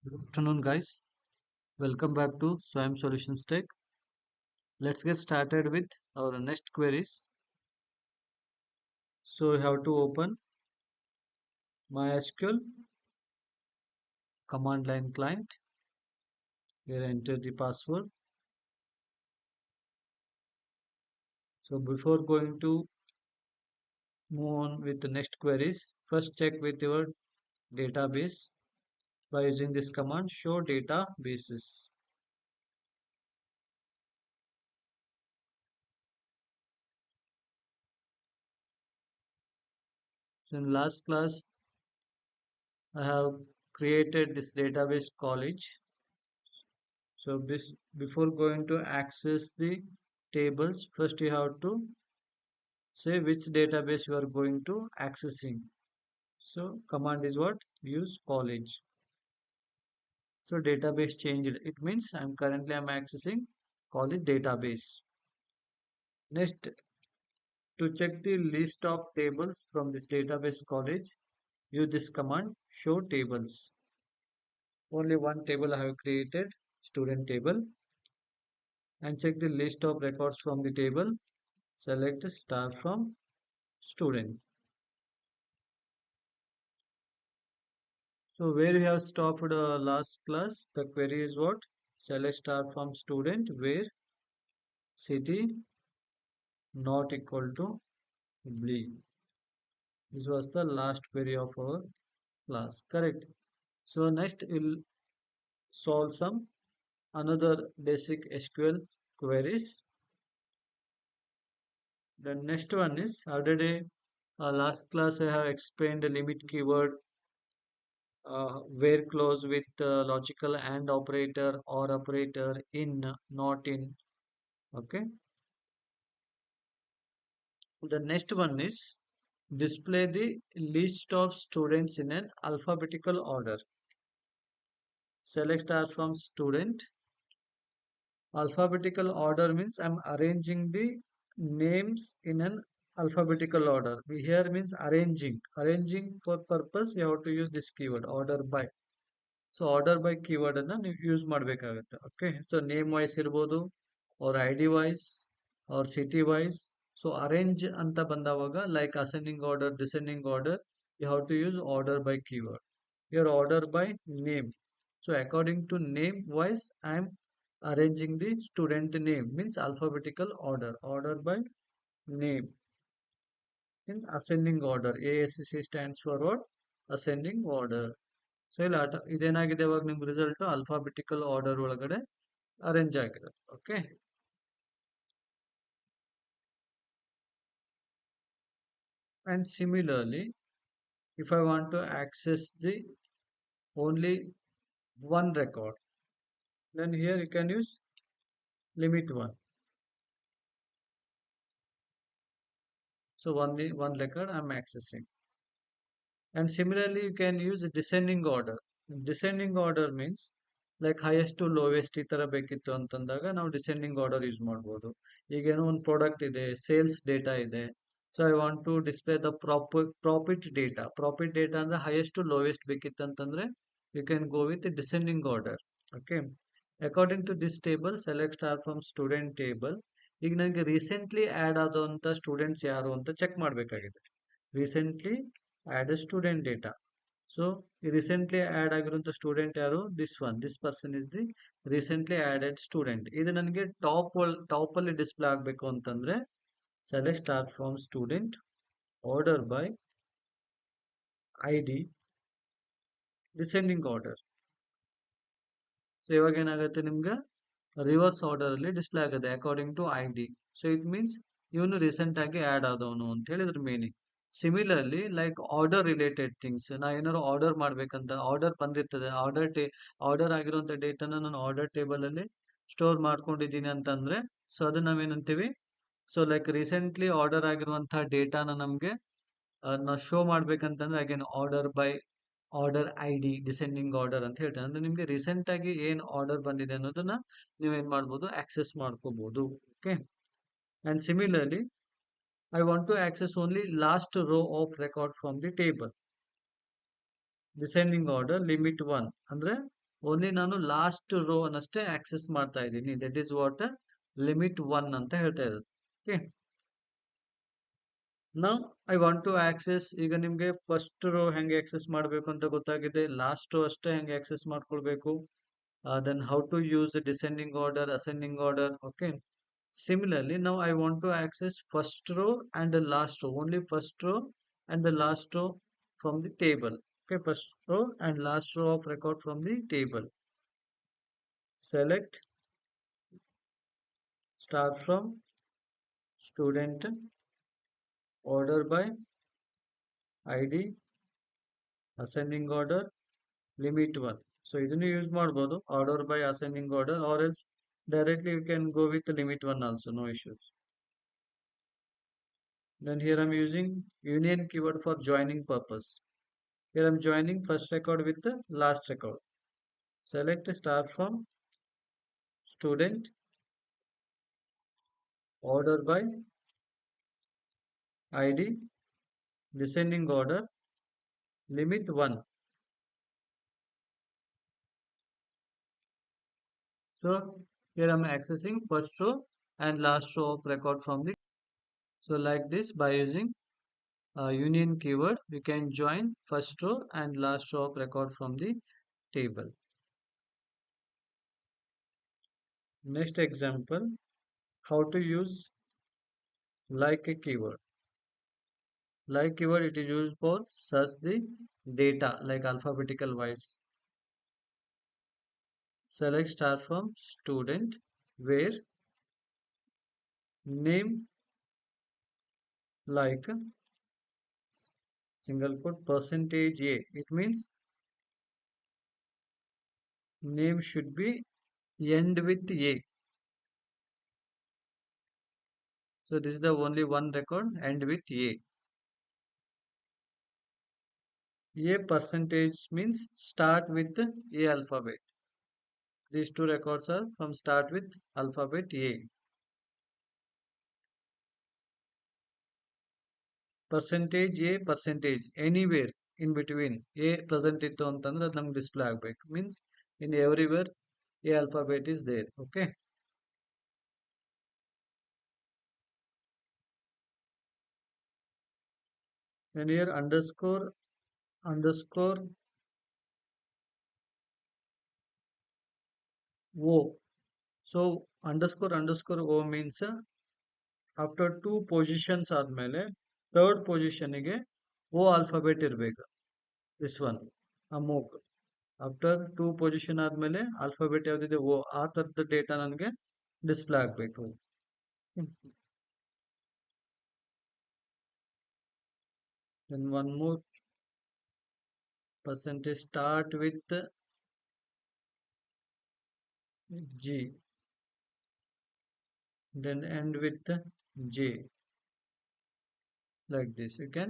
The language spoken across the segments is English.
Good afternoon, guys. Welcome back to Swam Solutions Tech. Let's get started with our next queries. So we have to open MySQL command line client. Here enter the password. So before going to move on with the next queries, first check with your database by using this command show databases. So in last class, I have created this database college. So before going to access the tables, first you have to say which database you are going to accessing. So command is what? Use college. So database changed. It means I'm accessing college database. Next, to check the list of tables from this database college, use this command show tables. Only one table I have created, student table, and check the list of records from the table. Select star from student. So where we have stopped last class, the query is what? Select star from student where city not equal to B. This was the last query of our class. Correct. So next we'll solve some another basic SQL queries. The next one is already last class I have explained the limit keyword where clause with logical and operator or operator in not in. Okay. The next one is display the list of students in an alphabetical order. Select star from student. Alphabetical order means I'm arranging the names in an alphabetical order. We here means arranging. Arranging for purpose you have to use this keyword order by. So order by keyword ಅನ್ನ ನೀವು use ಮಾಡಬೇಕಾಗುತ್ತೆ. Okay. So name wise ಇರ್ಬೋದು or ID wise or city wise. So arrange ಅಂತ ಬಂದವಾಗ like ascending order, descending order, you have to use order by keyword. Here order by name. So according to name wise, I am arranging the student name means alphabetical order. Order by name in ascending order. ASC stands for what? Ascending order. So ಇಲ್ಲಿ ಇದೇನಾಗಿದೆ ಇವಾಗ ನಿಮ್ಗೆ result alphabetical order ಒಳಗಡೆ arrange ಆಗಿರುತ್ತೆ. Okay. And similarly, if I want to access the only one record, then here you can use limit 1. So only one record I'm accessing. And similarly, you can use descending order. Descending order means like highest to lowest ಈ ತರ ಬೇಕಿತ್ತು ಅಂತಂದಾಗ ನಾವು descending order use ಮಾಡ್ಬೋದು. ಈಗೇನೋ ಒಂದು product ಇದೆ, sales data ಇದೆ. So I want to display the profit data. Profit data ಅಂದ್ರೆ ಹೈಯೆಸ್ಟ್ ಟು ಲೋವೆಸ್ಟ್ ಬೇಕಿತ್ತು ಅಂತಂದ್ರೆ you can go with descending order. Okay. According to this table select star from student table. ಈಗ ನನಗೆ recently add ಆದಂತ students ಯಾರು ಅಂತ check ಮಾಡಬೇಕಾಗಿದೆ. Recently add student data. So recently add ಆಗಿರುವಂತ ಸ್ಟೂಡೆಂಟ್ ಯಾರು? This one. This person is the recently added student. ಇದು ನನಗೆ ಟಾಪ್ ಅಲ್ಲಿ ಡಿಸ್ಪ್ಲೇ ಆಗಬೇಕು ಅಂತಂದ್ರೆ select start from student, order by ID, descending order. So ಇವಾಗ ಏನಾಗುತ್ತೆ ನಿಮ್ಗೆ ರಿವರ್ಸ್ ಆರ್ಡರ್ ಅಲ್ಲಿ ಡಿಸ್ಪ್ಲೇ ಆಗುತ್ತೆ according to ID. So it means ಇವನು ರೀಸೆಂಟ್ ಆಗಿ ಆಡ್ ಆದವನು ಅಂತ ಹೇಳಿದ್ರ meaning. Similarly like order related things ನಾ ಏನಾದ್ರು ಆರ್ಡರ್ ಮಾಡ್ಬೇಕಂತ ಆರ್ಡರ್ ಬಂದಿರ್ತದೆ ಆರ್ಡರ್ ಆಗಿರುವಂತ ಡೇಟಾನ ನಾನು ಆರ್ಡರ್ ಟೇಬಲ್ ಅಲ್ಲಿ ಸ್ಟೋರ್ ಮಾಡ್ಕೊಂಡಿದ್ದೀನಿ ಅಂತಂದ್ರೆ ಸೊ ಅದನ್ನ ನಾವೇನಂತೀವಿ. ಸೊ ಲೈಕ್ ರೀಸೆಂಟ್ಲಿ ಆರ್ಡರ್ ಆಗಿರುವಂತಹ ಡೇಟಾನ ನಮ್ಗೆ ನಾವು ಶೋ ಮಾಡ್ಬೇಕಂತಂದ್ರೆ again order by order ID descending order ಅಂತ ಹೇಳ್ತೇನೆ. ಅಂದ್ರೆ ನಿಮ್ಗೆ ರೀಸೆಂಟ್ ಆಗಿ ಏನ್ ಆರ್ಡರ್ ಬಂದಿದೆ ಅನ್ನೋದನ್ನ ನೀವೇನ್ ಮಾಡ್ಬೋದು ಆಕ್ಸೆಸ್ ಮಾಡ್ಕೋಬಹುದು. Okay. And similarly I want to access only last row of record from the table. Descending order limit 1 ಅಂದ್ರೆ ಓನ್ಲಿ ನಾನು ಲಾಸ್ಟ್ ರೋ ಅನ್ನಷ್ಟೇ ಆಕ್ಸೆಸ್ ಮಾಡ್ತಾ ಇದ್ದೀನಿ. ದಟ್ ಈಸ್ ವಾಟ್ ಲಿಮಿಟ್ 1 ಅಂತ ಹೇಳ್ತಾ ಇರೋದು. ಓಕೆ, ನಾವು ಐ ವಾಂಟ್ ಟು ಆಕ್ಸೆಸ್, ಈಗ ನಿಮಗೆ ಫಸ್ಟ್ ರೋ ಹೆಂಗೆ ಆಕ್ಸೆಸ್ ಮಾಡಬೇಕು ಅಂತ ಗೊತ್ತಾಗಿದೆ, ಲಾಸ್ಟ್ ರೋ ಅಷ್ಟೇ ಹೆಂಗೆ ಆಕ್ಸೆಸ್ ಮಾಡ್ಕೊಳ್ಬೇಕು. Then how to use the descending order, ascending order. Okay. Similarly, now I want to access first row and the last row, only first row and the last row from the table. Okay, first row and last row of record from the table. Select, start from student, order by ID, ascending order, limit 1. So ಇದನ್ನು use ಮಾಡಬಹುದು, order by ascending order, or else directly you can go with limit 1 also, no issues. Then here I'm using union keyword for joining purpose. Here I'm joining first record with the last record. Select start from student, order by ID, descending order, limit 1. So here I'm accessing first row and last row of record from the. So like this, by using union keyword, we can join first row and last row of record from the table. Next example, how to use like a keyword. Like keyword, it is used for search the data like alphabetical wise. Select start from student, where name like single quote percentage A. It means name should be end with A. So this is the only one record, end with A. A percentage means start with A alphabet. These two records are from start with alphabet A. Percentage A, percentage anywhere in between A present ಇತ್ತು ಅಂತಂದ್ರೆ ಅದು ನಮ್ಗೆ display ಆಗಬೇಕು. Means in everywhere A alphabet is there. Okay. And here underscore O. So underscore O means after two positions ಆದ್ಮೇಲೆ third position ಗೆ O alphabet ಇರಬೇಕು. This one Amogh. After two position ಆದ್ಮೇಲೆ alphabet ಯಾವ್ದಿದೆ O, ಆ ತರದ data ನನಗೆ display ಆಗಬೇಕು. Then one more percentage start with G, then end with J. Like this, you can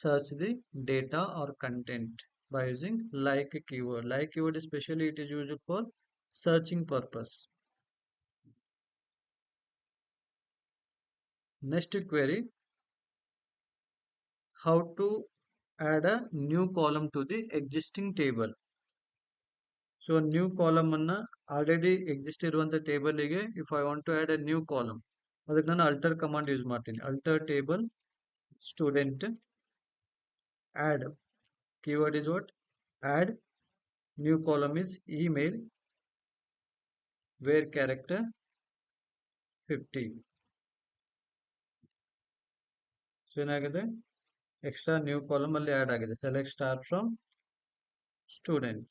search the data or content by using like keyword. Like keyword especially it is used for searching purpose. Next query, how to add a new column to the existing table. So new column ಅನ್ನ already exist ಇರುವಂತ table ಗೆ if I want to add a new column, ಅದಕ್ಕೆ ನಾನು alter command use ಮಾಡ್ತೀನಿ. Alter table student add, keyword is what? Add, new column is email, where character 50. So ಏನಾಗಿದೆ, extra new column ಅಲ್ಲಿ add ಆಗಿದೆ. Select start from student.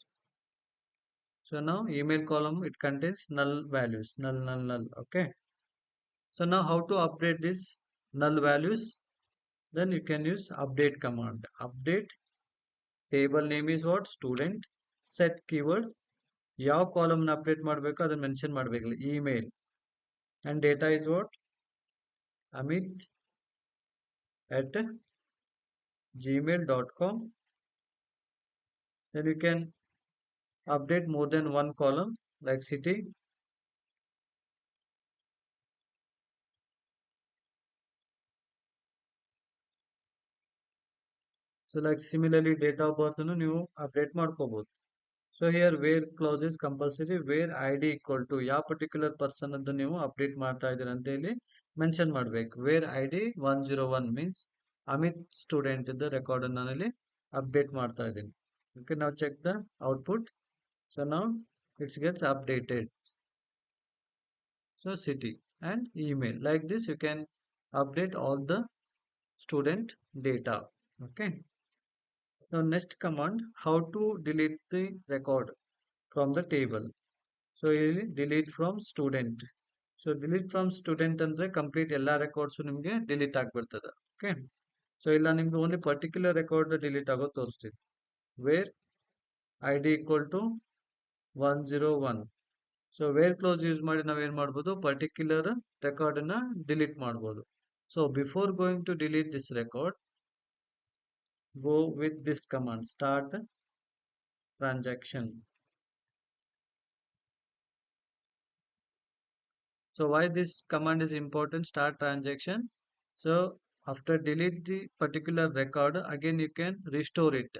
So now email column, it contains null values, null. Okay. So now how to update this null values? Then you can use update command. Update table name is what? Student. Set keyword, ಯಾವ column ನ update ಮಾಡಬೇಕು ಅದನ್ನ mention ಮಾಡಬೇಕಲ್ಲ, email. And data is what? Amit at gmail.com. Then you can update more than one column like city. So like similarly date of birth ನೀವು update ಮಾಡ್ಕೋಬಹುದು. So here where class is compulsory where I D equal to ಯಾವ particular person ಅಂತ ನೀವು update ಮಾಡ್ತಾ ಇದ್ದೀರ ಅಂತ ಹೇಳಿ mention ಮಾಡ್ಬೇಕು. Where I D 101 means Amit student ಇದ್ದ ರೆಕಾರ್ಡ್ ಅನ್ನು ನಾನಿಲ್ಲಿ ಅಪ್ಡೇಟ್ ಮಾಡ್ತಾ ಇದ್ದೀನಿ. ಓಕೆ, ನಾವು ಚೆಕ್ ದ ಔಟ್ಪುಟ್. ಸೊ ನಾವು it's gets updated. So city and email, like this you can update all the student data. Okay, now next command, how to delete the record from the table. So ಇಲ್ಲಿ delete from student. So delete from student ಅಂದ್ರೆ complete ಎಲ್ಲಾ records ನಿಮಗೆ delete ಆಗ್ಬಿಡ್ತದೆ. Okay, so ಇಲ್ಲ ನಿಮ್ಗೆ only particular record delete ಆಗೋದು ತೋರಿಸ್ತೀವಿ. Where I D equal to 101. So where clause use ಮಾಡಿ ನಾವೇನ್ ಮಾಡ್ಬೋದು, ಪರ್ಟಿಕ್ಯುಲರ್ ರೆಕಾರ್ಡ್ ಅನ್ನ ಡಿಲೀಟ್ ಮಾಡ್ಬೋದು. So before going to delete this record, go with this command, start transaction. So why this command is important, start transaction? So after delete the particular record, again you can restore it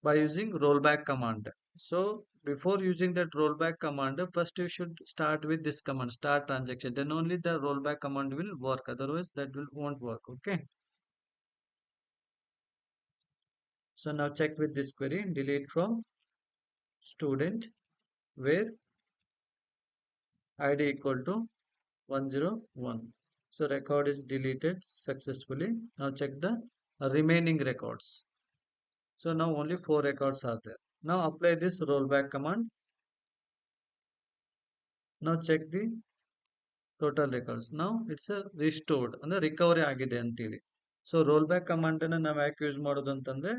by using rollback command. So before using that rollback command, first you should start with this command, start transaction, then only the rollback command will work, otherwise that will won't work. Okay, so now check with this query, delete from student where id equal to 101. So record is deleted successfully. Now check the remaining records. So now only 4 records are there. Now apply this rollback command. Now check the total records. Now it's a restored ಅಂದ್ರೆ recovery ಆಗಿದೆ ಅಂತೇಳಿ. So roll back command ಅನ್ನ ನಾವು ಯಾಕೆ use ಮಾಡೋದು ಅಂತಂದ್ರೆ,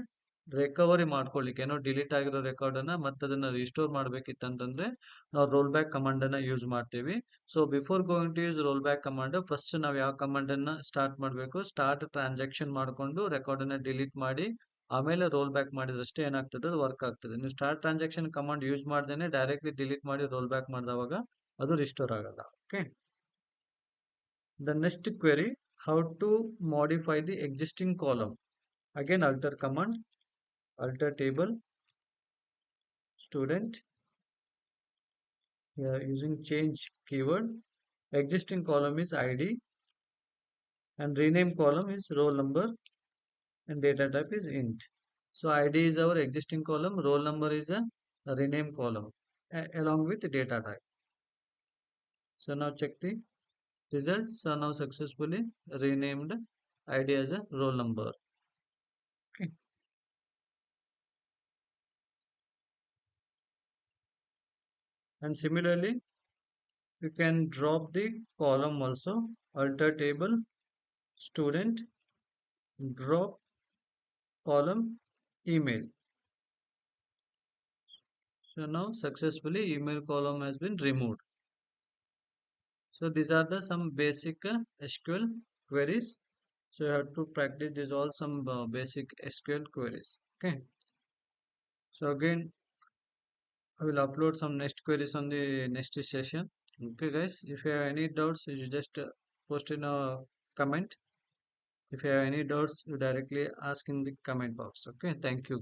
recovery ಮಾಡ್ಕೊಳ್ಳಿಕ್ಕೆ, ಏನೋ ಡಿಲೀಟ್ ಆಗಿರೋ ರೆಕಾರ್ಡ್ ಅನ್ನ ಮತ್ತೆ ಅದನ್ನ ರಿಸ್ಟೋರ್ ಮಾಡ್ಬೇಕಿತ್ತಂತಂದ್ರೆ ನಾವು ರೋಲ್ ಬ್ಯಾಕ್ ಕಮಾಂಡ್ ಅನ್ನ ಯೂಸ್ ಮಾಡ್ತೀವಿ. So before going to use roll back command, first ನಾವು ಯಾವ ಕಮಾಂಡ್ ಅನ್ನ ಸ್ಟಾರ್ಟ್ ಮಾಡಬೇಕು, ಸ್ಟಾರ್ಟ್ ಟ್ರಾನ್ಸಾಕ್ಷನ್ ಮಾಡ್ಕೊಂಡು ರೆಕಾರ್ಡ್ ಅನ್ನ ಡಿಲೀಟ್ ಮಾಡಿ ಆಮೇಲೆ ರೋಲ್ ಬ್ಯಾಕ್ ಮಾಡಿದ್ರಷ್ಟೇ ಏನಾಗ್ತದೆ, ಅದು ವರ್ಕ್ ಆಗ್ತದೆ. ನೀವು ಸ್ಟಾರ್ಟ್ ಟ್ರಾನ್ಸಾಕ್ಷನ್ ಕಮಾಂಡ್ ಯೂಸ್ ಮಾಡ್ದೇನೆ ಡೈರೆಕ್ಟ್ಲಿ ಡಿಲೀಟ್ ಮಾಡಿ ರೋಲ್ ಬ್ಯಾಕ್ ಮಾಡಿದವಾಗ ಅದು ರಿಸ್ಟೋರ್ ಆಗಲ್ಲ. Okay, the next query, how to modify the existing column. Again alter command, alter table student, we are using change keyword. Existing column is id and rename column is roll number and data type is int. So id is our existing column, roll number is a rename column along with data type. So now check the results are now successfully renamed id as a roll number. Okay, and similarly you can drop the column also, alter table student, drop column email. So now successfully email column has been removed. So these are the some basic SQL queries. So you have to practice these all some basic SQL queries. Okay, so again I will upload some next queries on the next session. Okay guys, if you have any doubts you just post in a comment. If you have any doubts you directly ask in the comment box. Okay, thank you.